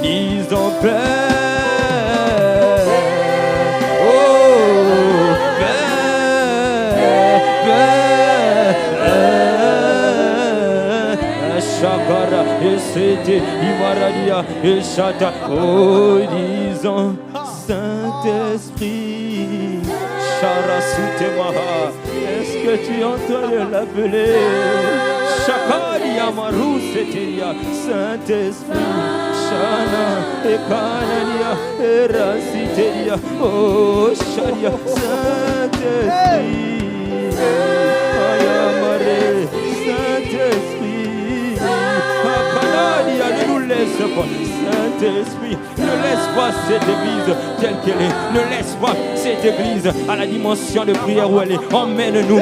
disons Père. Shakara, et c'était Imaradia, et Chata, oh disons Saint-Esprit, Charasute Maha, est-ce que tu entends l'appeler? Shakaria Maru, c'était Saint-Esprit, Shana, et Kanania, et Rasiteria, oh Sharia, Saint-Esprit, Ayamare, Saint-Esprit. Ne nous laisse pas, Saint-Esprit, ne laisse pas cette église telle qu'elle est, ne laisse pas cette église à la dimension de prière où elle est. Emmène-nous,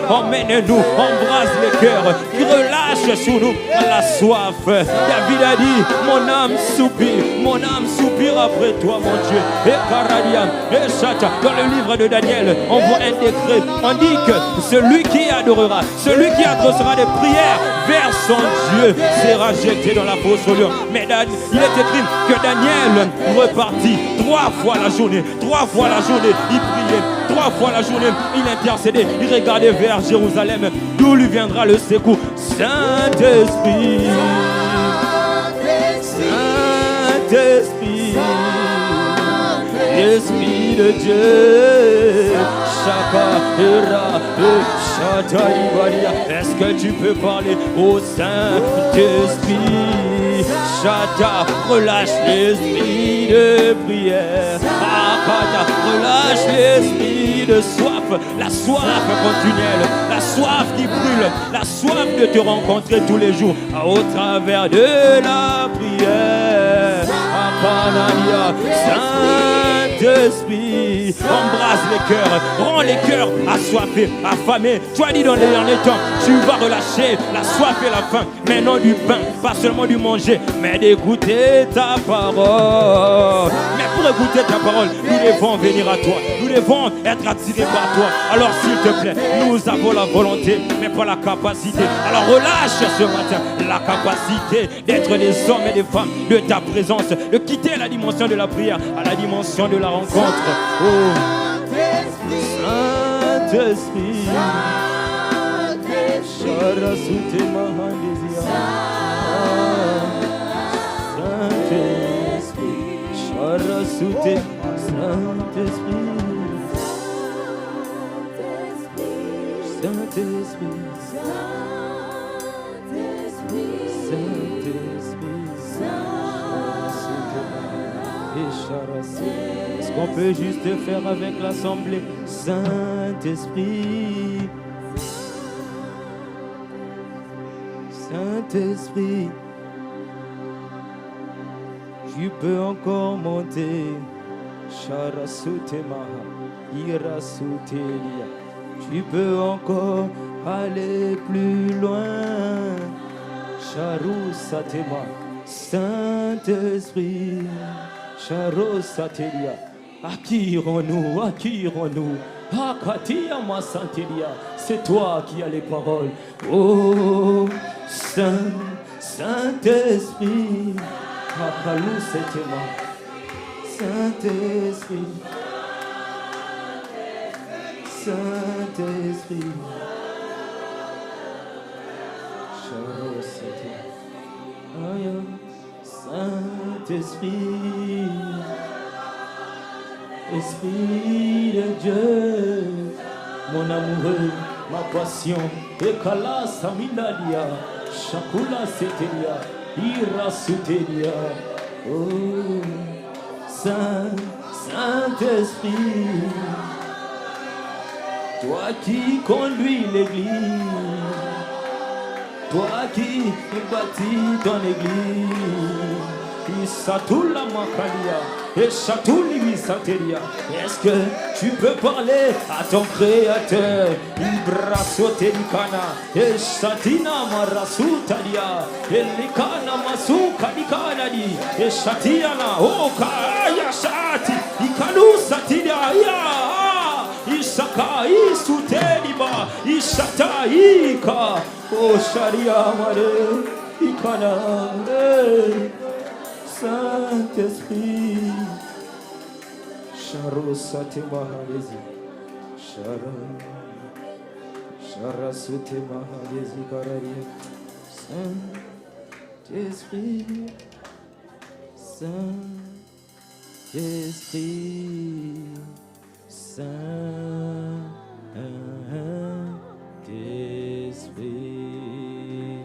embrasse les cœurs, relâche sur nous la soif. David a dit, mon âme soupire après toi, mon Dieu. Et Karadiam, et Chata, dans le livre de Daniel, on voit un décret, on dit que celui qui adorera, celui qui adressera des prières vers son Dieu sera jeté dans la fosse au lion. Mais il est écrit que Daniel repartit 3 fois la journée, il priait 3 fois la journée, il intercédait, il regardait vers Jérusalem, d'où lui viendra le secours. Saint-Esprit, Esprit de Dieu, est-ce que tu peux parler au Saint-Esprit? Chata, relâche l'esprit de prière. Akata, relâche l'esprit de soif, la soif continuelle, la soif qui brûle, la soif de te rencontrer tous les jours au travers de la prière. Akanalia, Saint-Esprit, embrasse les cœurs, rends les cœurs assoiffés, affamés. Tu as dit dans les derniers temps, tu vas relâcher la soif et la faim, mais non du pain, pas seulement du manger, mais d'écouter ta parole. Mais pour écouter ta parole, nous devons venir à toi, nous devons être attirés par toi. Alors s'il te plaît, nous avons la volonté, mais pas la capacité. Alors relâche ce matin la capacité d'être des hommes et des femmes de ta présence, de quitter la dimension de la prière à la dimension de la rencontre. Oh Saint-Esprit, Charasute Mahandesia, Saint-Esprit, Charasute, Saint-Esprit, Saint-Esprit, est-ce qu'on peut juste faire avec l'assemblée? Saint-Esprit, Saint-Esprit, tu peux encore monter. Charasutemaha, Irasutelia, tu peux encore aller plus loin. Charusatema, Saint-Esprit, Charosatelia, acquirons-nous, Akatia Masantelia, c'est toi qui as les paroles. Oh, Saint-Esprit, Akalou Setema, Saint-Esprit, Saint-Esprit, Charosatelia, Saint-Esprit, Esprit de Dieu, mon amoureux, ma passion, Ekala Samiladia, Shakula Setelia, Ira Sutelia, oh, Saint-Esprit, toi qui conduis l'église, toi qui bâtis ton église, Isatula Makalia, et Chatouli Misanteria. Est-ce que tu peux parler à ton créateur? Ibrasotelikana, et Shatina Marasutalia, et Likana Masukalikana, et Shatiana, oh Kaya Shati, Ikalu Satilia, Isaka, Isuteliba, Ishata, Ika, oh Sharia Mare, Ikana, Saint-Esprit, Charosate Mahalezi, Charasute Mahalezi Kararia, Saint-Esprit, Saint-Esprit, Saint-Esprit,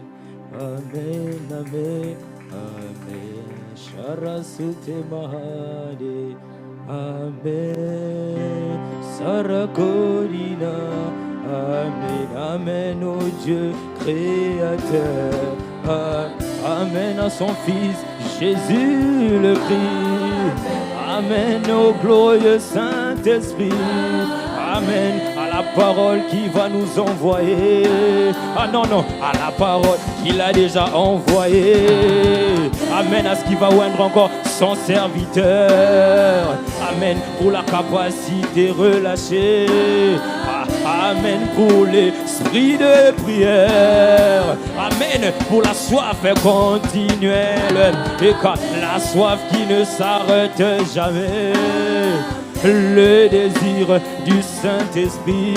Amen, Amen, Amen. Charasute Mahade, Amen, Sarakorina, Amen, Amen, au Dieu créateur, Amen à son Fils Jésus le Christ, Amen au glorieux Saint-Esprit, Amen à la parole qui va nous envoyer. Ah non, non, à la parole qu'il a déjà envoyée. Amen à ce qui va oindre encore son serviteur. Amen pour la capacité relâchée. Amen pour l'esprit de prière. Amen pour la soif continuelle. Et quand la soif qui ne s'arrête jamais. Le désir du Saint-Esprit.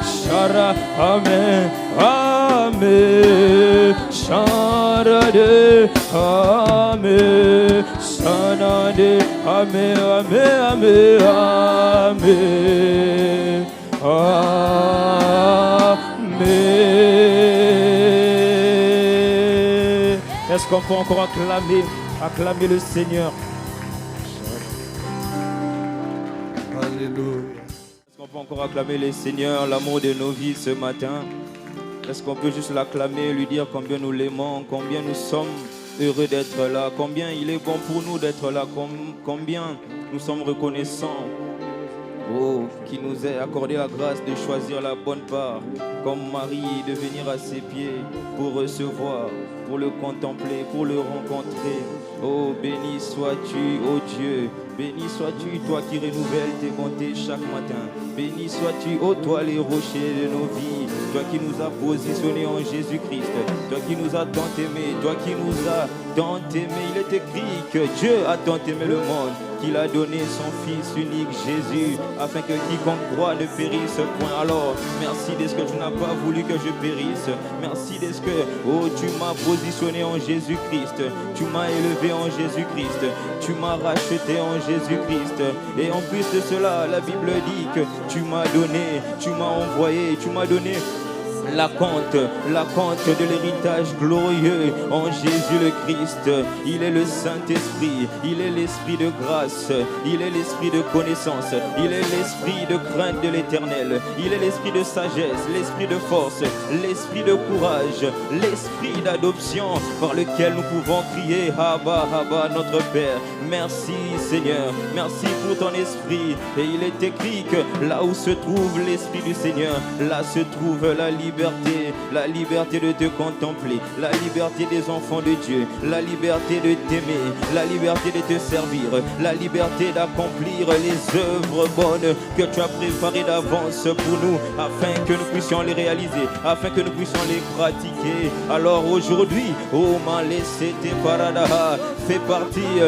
Chara, Amen, Amen. Chara de, Amen. Chara de, Amen, Amen, Amen, Amen. Amen. Est-ce qu'on peut encore acclamer le Seigneur? Est-ce qu'on peut encore acclamer le Seigneur, l'amour de nos vies ce matin? Est-ce qu'on peut juste l'acclamer, lui dire combien nous l'aimons, combien nous sommes heureux d'être là, combien il est bon pour nous d'être là, combien nous sommes reconnaissants. Oh, qui nous ait accordé la grâce de choisir la bonne part, comme Marie, de venir à ses pieds pour recevoir, pour le contempler, pour le rencontrer. Oh, béni sois-tu, oh Dieu, béni sois-tu, toi qui renouvelles tes bontés chaque matin. Béni sois-tu, ô toi les rochers de nos vies, toi qui nous as positionnés en Jésus-Christ, toi qui nous as tant aimés, toi qui nous as tant aimés. Il est écrit que Dieu a tant aimé le monde, qu'il a donné son Fils unique Jésus, afin que quiconque croit ne périsse point. Alors, merci de ce que tu n'as pas voulu que je périsse. Merci de ce que, oh, tu m'as positionné en Jésus-Christ, tu m'as élevé en Jésus-Christ, tu m'as racheté en Jésus-Christ. Et en plus de cela, la Bible dit que tu m'as donné, tu m'as envoyé, tu m'as donné la compte de l'héritage glorieux en Jésus le Christ. Il est le Saint-Esprit, il est l'Esprit de grâce, il est l'Esprit de connaissance, il est l'Esprit de crainte de l'Éternel, il est l'Esprit de sagesse, l'Esprit de force, l'Esprit de courage, l'Esprit d'adoption par lequel nous pouvons crier Abba, Abba, notre Père. Merci Seigneur, merci pour ton Esprit. Et il est écrit que là où se trouve l'Esprit du Seigneur, là se trouve la liberté. liberté de te contempler, la liberté des enfants de Dieu, la liberté de t'aimer, la liberté de te servir, la liberté d'accomplir les œuvres bonnes que tu as préparées d'avance pour nous, afin que nous puissions les réaliser, afin que nous puissions les pratiquer. Alors aujourd'hui, oh Malese te parada, fait partie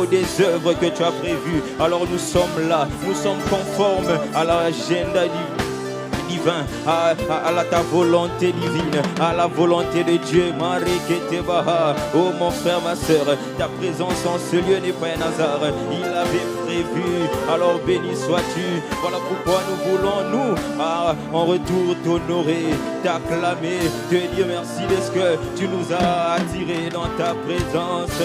des œuvres que tu as prévues. Alors nous sommes là, nous sommes conformes à l'agenda divin, à ta volonté divine, à la volonté de Dieu. Oh mon frère, ma soeur, ta présence en ce lieu n'est pas un hasard, il avait prévu. Alors béni sois-tu. Voilà pourquoi nous voulons nous en retour t'honorer, t'acclamer, te dire merci de ce que tu nous as attirés dans ta présence.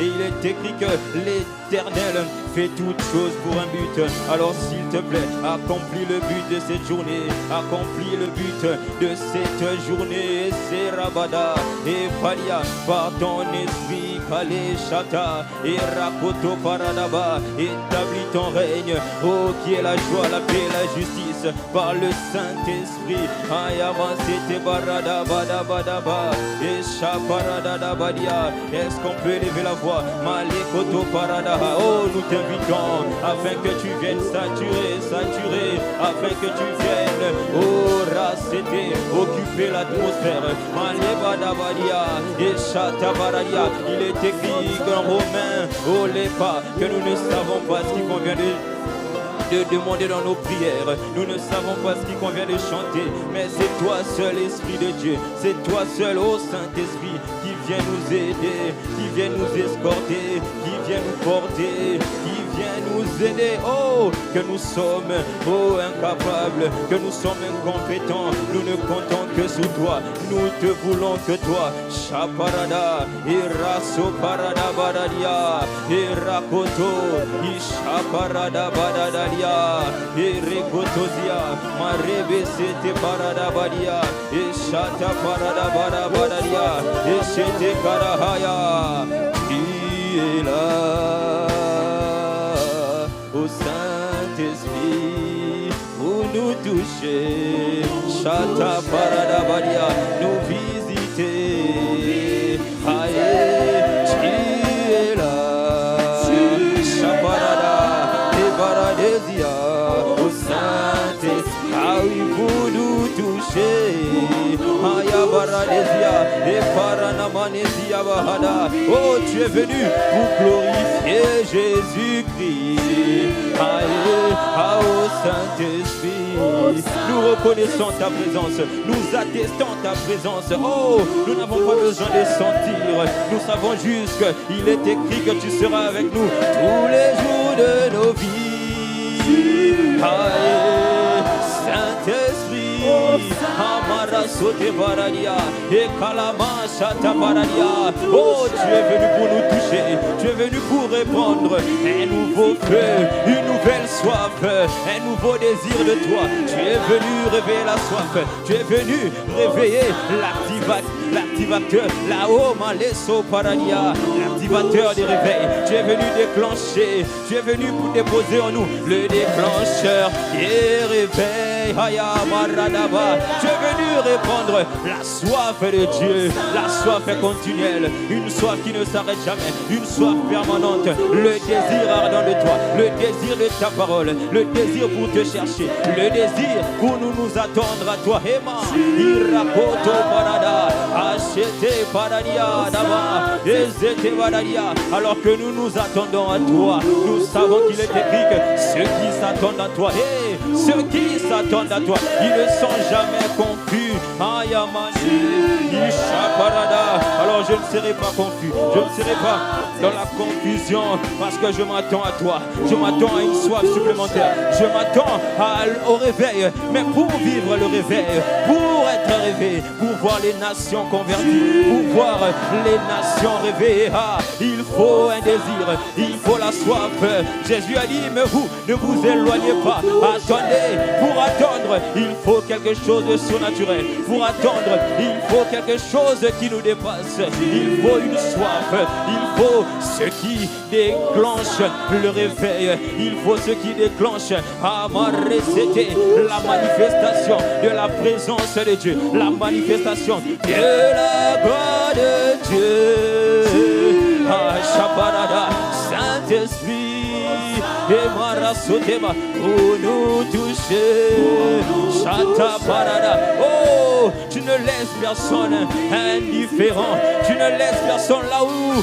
Et il est écrit que l'Éternel fait toutes choses pour un but. Alors s'il te plaît, accomplis le but de cette journée, accomplis le but de cette journée. C'est Rabada et Palia par ton esprit, Kale Shata et Rakoto Paradaba, établis ton règne, oh qui est la joie, la paix, la justice, par le Saint-Esprit. Ayama c'était Barada Bada Badaba et Shaparada Badia. Est-ce qu'on peut élever la voix? Malekoto Parada. Oh, nous t'invitons afin que tu viennes saturer, afin que tu viennes, oh Racete, occuper l'atmosphère. Malebadabadia et Shatabaradia. Il est écrit dans Romains, oh les pas, que nous ne savons pas ce qui convient de demander dans nos prières. Nous ne savons pas ce qui convient de chanter, mais c'est toi seul, Esprit de Dieu, c'est toi seul, ô Saint-Esprit, qui vient nous aider, qui vient nous escorter, qui vient nous porter, qui vient nous aider. Oh, que nous sommes, oh, incapables, que nous sommes incompétents, nous ne comptons que sur toi, nous te voulons que toi. Shaparada, Iraso Parada Badadia, Irakoto, Ishaparada Badadalia, Irikotozia, Marebe Sete Parada Badia, Ishata Parada Badadia, Ishete Karahaya. Tu es là, au Saint-Esprit, pour nous toucher, Shata Parada Badia, nous visiter. Aïe, tu es là, Shaparada, Ebaradesia, au Saint-Esprit, ah oui, pour nous toucher. Aya Baradesia, et Paranamanesia Bahada. Oh, tu es venu pour glorifier Jésus-Christ. Aïe, au Saint-Esprit, nous reconnaissons ta présence, nous attestons ta présence. Oh, nous n'avons pas besoin de sentir, nous savons juste qu'il est écrit que tu seras avec nous tous les jours de nos vies. Aïe, Saint-Esprit, Amara Sote Baradia, et Kalama Shata Baradia. Oh, tu es venu pour nous toucher, tu es venu pour répandre un nouveau feu, une nouvelle soif, un nouveau désir de toi. Tu es venu réveiller la soif, tu es venu réveiller l'activateur, là-haut, Maleso Paradia, l'activateur des réveils. Tu es venu déclencher, tu es venu pour déposer en nous le déclencheur des réveils. Haya Maradaba, tu es venu répandre la soif de Dieu, la soif continuelle, une soif qui ne s'arrête jamais, une soif permanente, le désir ardent de toi, le désir de ta parole, le désir pour te chercher, le désir pour nous attendre à toi. Hema, Irakoto Parada, Achete Paradia, Dama, Ezete Paradia. Alors que nous nous attendons à toi, nous savons qu'il est écrit que ceux qui s'attendent à toi, ceux qui s'attendent à toi, ils ne sont jamais confus. Ayamani, Ishaparada. Alors je ne serai pas confus, je ne serai pas dans la confusion, parce que je m'attends à toi, je m'attends à une soif supplémentaire, je m'attends au réveil. Mais pour vivre le réveil, pour être rêver, pour voir les nations converties, pour voir les nations rêver. Ah, il faut un désir, il faut la soif. Jésus a dit, mais vous, ne vous éloignez pas. Attendez, pour attendre, il faut quelque chose de surnaturel. Pour attendre, il faut quelque chose qui nous dépasse. Il faut une soif, il faut ce qui déclenche le réveil. Il faut ce qui déclenche c'était la manifestation de la présence de Dieu, la manifestation de la gloire de Dieu. Shaparada, Saint-Esprit, et Marasotema, pour nous toucher. Shataparada, oh, tu ne laisses personne indifférent, tu ne laisses personne là où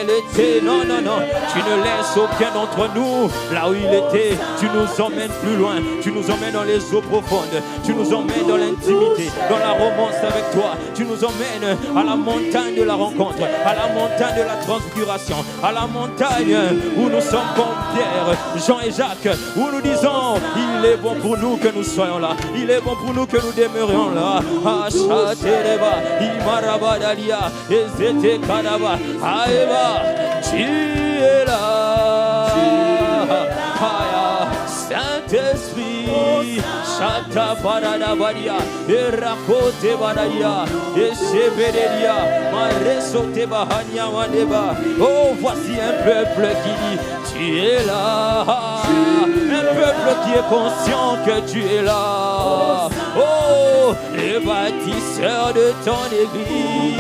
elle était. Non, non, non, tu ne laisses aucun d'entre nous là où il était. Tu nous emmènes plus loin, tu nous emmènes dans les eaux profondes, tu nous emmènes dans l'intimité, dans la romance avec toi. Tu nous emmènes à la montagne de la rencontre, à la montagne de la transfiguration, à la montagne où nous sommes comme Pierre, Jean et Jacques, où nous disons, il est bon pour nous que nous soyons là, il est bon pour nous que nous demeurions là. Achatereba, Imarabadalia, Ezete Kadaba, Aeva, tu es là. Saint-Esprit, Chata Parada Badia, Erakote Badadia, Echevedelia, Maresote Bahania Mandeba. Oh, voici un peuple qui dit, tu es là. Un peuple qui est conscient que tu es là. Oh, le bâtisseur de ton église.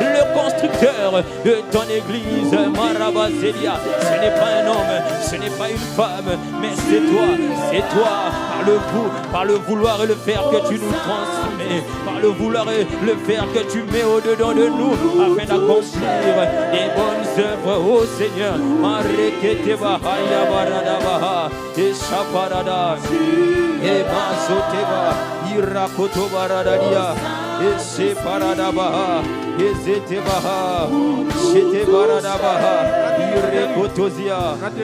Le constructeur de ton église, Marabazelia, ce n'est pas un homme, ce n'est pas une femme, mais c'est toi, par le vouloir et le faire que tu nous transmets, par le vouloir et le faire que tu mets au-dedans de nous, afin d'accomplir des bonnes œuvres, ô Seigneur. Marekete Bahaya Baradabaha, et Shaparada, et Masoteba, Irakoto Baradadia. Ese paradabaha, ezete baha, shete baradabaha, irekotozia,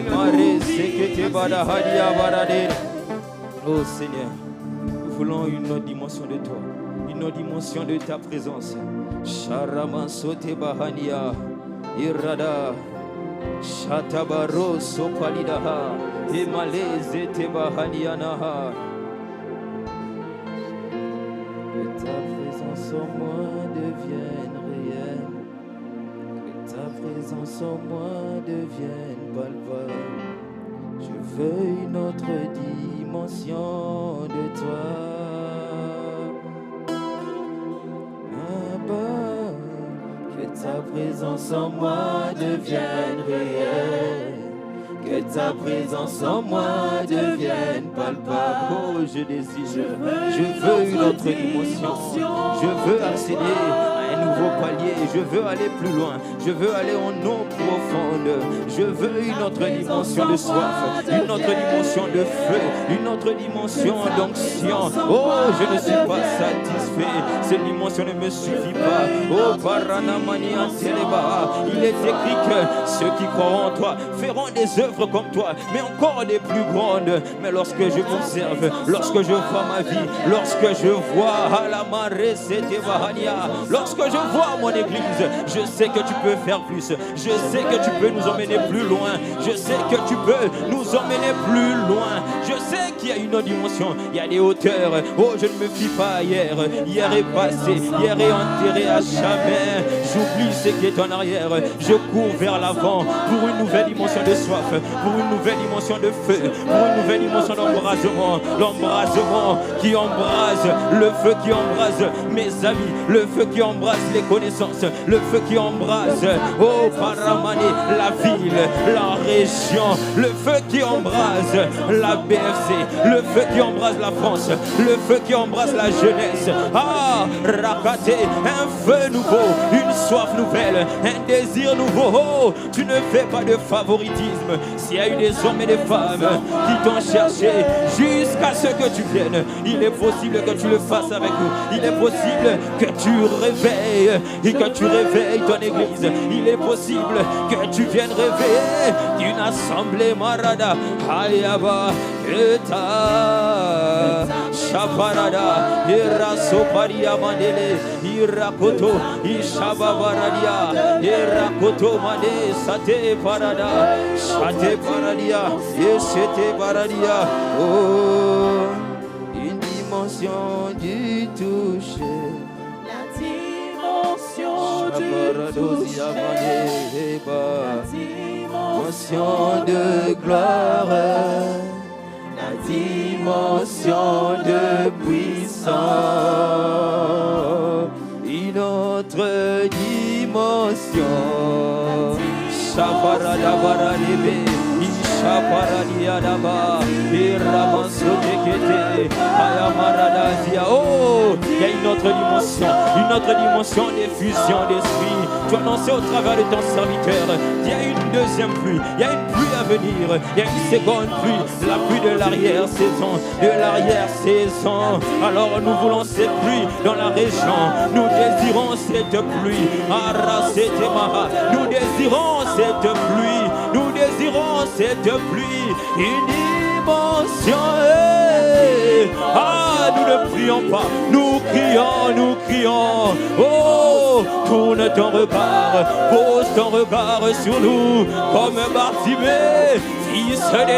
mare sekete badahadia barade. Oh Seigneur, nous voulons une autre dimension de toi, une autre dimension de ta présence. Sharaman sote bahania, irada, shatabaro sopalidaha, emale zete bahanianaha. Que ta présence en moi devienne réelle, que ta présence en moi devienne palpable. Je veux une autre dimension de toi. Abba, que ta présence en moi devienne réelle, que ta présence en moi devienne palpable. Oh, je désire, je veux une autre dimension. Je veux accéder à un nouveau palier. Je veux aller plus loin. Je veux aller en eau profonde. Je veux une autre dimension de soif, une autre dimension de feu, une autre dimension d'onction. Oh, je ne suis pas satisfait. Cette dimension ne me suffit pas. Oh, Paranamani Anteleba. Il est écrit que ceux qui croient en toi feront des œuvres comme toi, mais encore des plus grandes. Mais lorsque je m'observe, lorsque je vois ma vie, lorsque je vois Alamare Setevahania, lorsque je vois mon église, je sais que tu peux faire plus. Je sais que tu peux nous emmener plus loin. Je sais que tu peux nous emmener plus loin. Je sais qu'il y a une autre dimension. Il y a des hauteurs. Oh, je ne me fie pas à hier. Hier est passé. Hier est enterré à jamais. J'oublie ce qui est en arrière. Je cours vers l'avant pour une nouvelle dimension de soif, pour une nouvelle dimension de feu, pour une nouvelle dimension d'embrasement. L'embrasement qui embrase, le feu qui embrase mes amis, le feu qui embrase les connaissances, le feu qui embrase, oh Paramani, la ville, la région, le feu qui embrase la BFC, le feu qui embrase la France, le feu qui embrase la jeunesse. Ah, Rakate, un feu nouveau, une soif nouvelle, un désir nouveau. Oh, tu ne fais pas de favoritisme. S'il y a eu des hommes et des femmes qui t'ont cherché jusqu'à ce que tu viennes, il est possible que tu le fasses avec nous. Il est possible que tu réveilles et que tu réveilles ton église. Il est possible que tu viennes réveiller d'une assemblée marada. Ayaba, que ta Ishaparada, Irasoparia Mandele, Irakoto, Ishabavaradia, Irakoto Made, Sate Parada, Sate Paradia, Sete Paradia. Oh, une dimension du toucher. La dimension de gloire, la dimension de puissance, une autre dimension. Shaparada Baradebe, Ishaparadia Daba, Iramansodekete, Ayamaradazia. Oh, il y a une autre dimension d'effusion d'esprit. Tu as annoncé au travers de ton serviteur, il y a une deuxième pluie, il y a une pluie à venir, il y a une seconde pluie, la pluie de l'arrière-saison, Alors nous voulons cette pluie dans la région, nous désirons cette pluie, nous désirons cette pluie, une dimension. Nous ne prions pas, nous crions. Oh, tourne ton regard, pose ton regard sur nous, comme Bartimée, fils de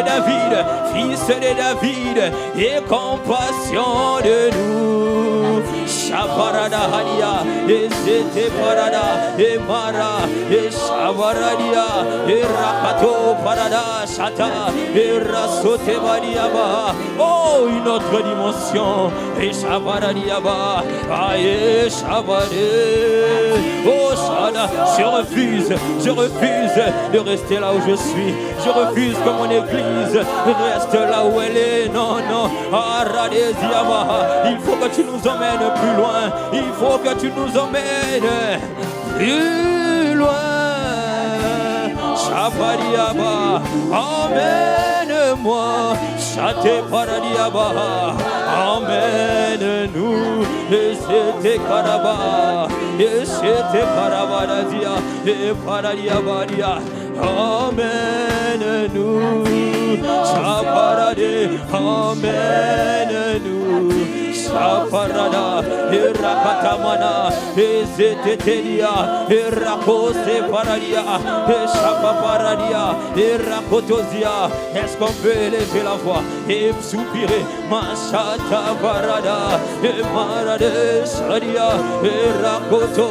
David, et compassion de nous. Shaparada Hadia, et Zete Parada, et Mara, et Shavaradia, et Rakato Parada, Shata, et Rasote Badiaba. Oh, une autre dimension, et Shavaradiaba, et Shavade. Oh, Shana, je refuse de rester là où je suis. Je refuse que mon église reste là où elle est. Non, Aradesiaba, il faut que tu nous emmènes plus loin. Il faut que tu nous emmènes plus loin. Shabadiaba, emmène-moi. Chate Paradiaba, emmène-nous. Et c'était Karaba, et c'était Karabadazia, et Paradiabadia. Emmène-nous, Chaparade, emmène-nous, Chaparada, et Rakatamana, et Zetetelia, et Rakose Paradia, et Chapaparadia, et Rakotozia. Est-ce qu'on peut élever la voix et soupirer? Machata Parada, et Marade Shadia, et Rakoto.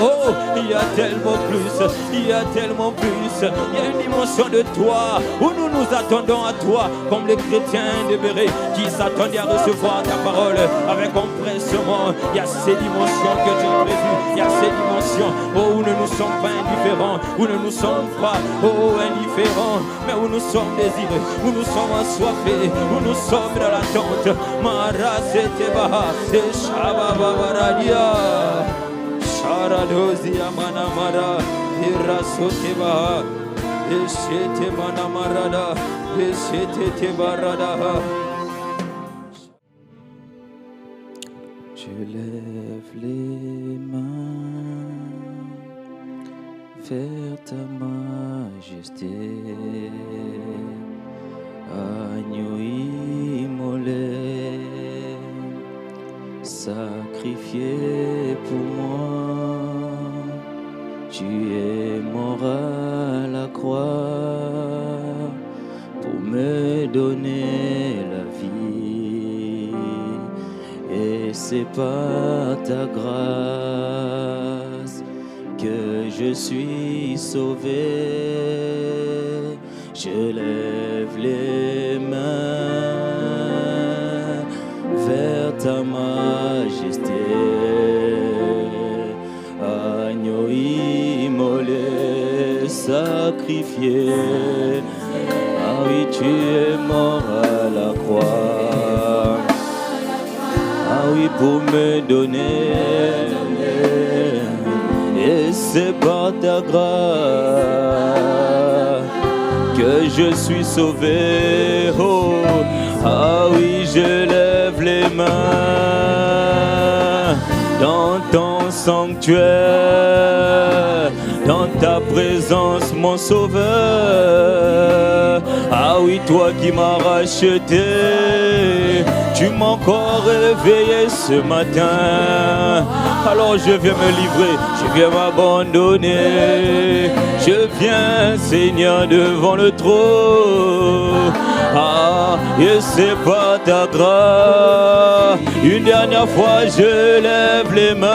Il y a tellement plus, il y a tellement plus. Il y a une dimension de toi où nous nous attendons à toi, comme les chrétiens de Béret qui s'attendaient à recevoir ta parole avec empressement. Il y a ces dimensions que tu as prévues, il y a ces dimensions où nous ne sommes pas indifférents, où nous ne sommes pas indifférents, mais où nous sommes désirés, où nous sommes assoiffés, où nous sommes dans l'attente. Mara Setebaha, Shababaradia, Sharadozia Manamara, Irasoteba. Eshete manamarada, eshete barada. Je lève les mains vers ta majesté, agneau immolé, sacrifié pour moi. Tu es mort à la croix pour me donner la vie, et c'est par ta grâce que je suis sauvé. Je lève les mains vers ta majesté. Agneau immolé, sacrifié. Ah oui, tu es mort à la croix. Ah oui, pour me donner. Et c'est par ta grâce que je suis sauvé. Oh, ah oui, je lève les mains dans ton sanctuaire. dans ta présence, mon sauveur. Ah oui, toi qui m'as racheté, tu m'as encore réveillé ce matin. Alors je viens me livrer, je viens m'abandonner. Je viens, Seigneur, devant le trône. Ah, et c'est pas ta grâce. Une dernière fois, je lève les mains.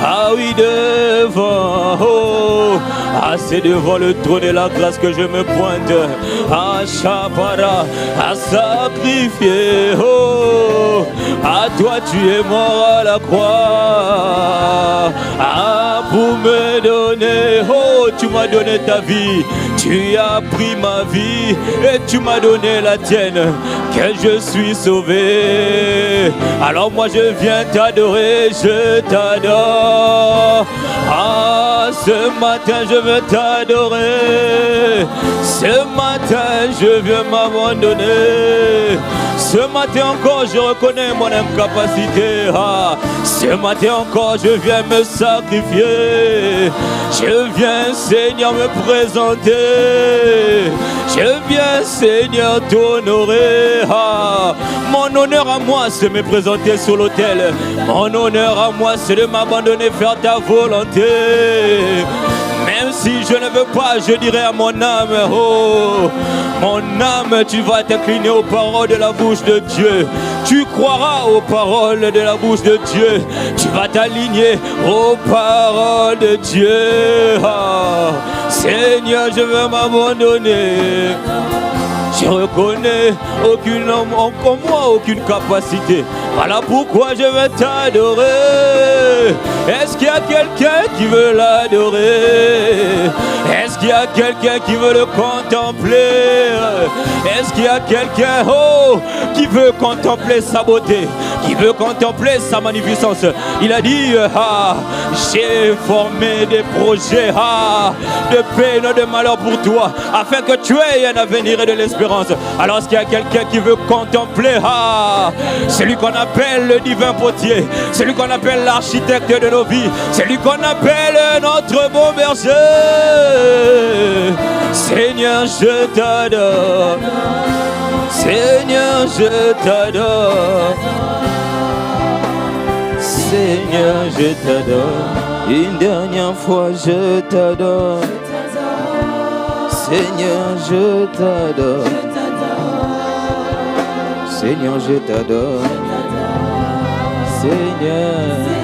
Ah oui, devant, oh, ah c'est devant le trône de la grâce que je me pointe. Ah, Chapara, à sacrifier, oh, à toi tu es mort à la croix. Ah, pour me donner, oh, tu m'as donné ta vie. Tu as pris ma vie et tu m'as donné la tienne, que je suis sauvé. Alors moi je viens t'adorer, je t'adore. Ah, ce matin je veux t'adorer. Ce matin je viens m'abandonner. Ce matin encore je reconnais mon incapacité. Ah, ce matin encore je viens me sacrifier. Je viens, Seigneur, me présenter. Je viens, Seigneur, t'honorer. Ah, mon honneur à moi, c'est me présenter sur l'autel. Mon honneur à moi, c'est de m'abandonner, faire ta volonté. Même si je ne veux pas, je dirai à mon âme, oh, mon âme, tu vas t'incliner aux paroles de la bouche de Dieu. Tu croiras aux paroles de la bouche de Dieu. Tu vas t'aligner aux paroles de Dieu. Ah, Seigneur, je veux m'abandonner. Je reconnais aucun homme en moi, aucune capacité. Voilà pourquoi je veux t'adorer. Est-ce qu'il y a quelqu'un qui veut l'adorer? Est-ce qu'il y a quelqu'un qui veut le contempler? Est-ce qu'il y a quelqu'un, oh, qui veut contempler sa beauté, qui veut contempler sa magnificence? Il a dit, ah, j'ai formé des projets, ah, de paix et non de malheur pour toi, afin que tu aies un avenir et de l'espérance. Alors est-ce qu'il y a quelqu'un qui veut contempler, ah, celui qu'on appelle le divin potier, celui qu'on appelle l'architecte de nos vies, celui qu'on appelle notre bon berger? Seigneur, je t'adore. Seigneur, je t'adore. Seigneur, je t'adore. Une dernière fois, je t'adore. Seigneur, je t'adore. Seigneur, je t'adore. Seigneur.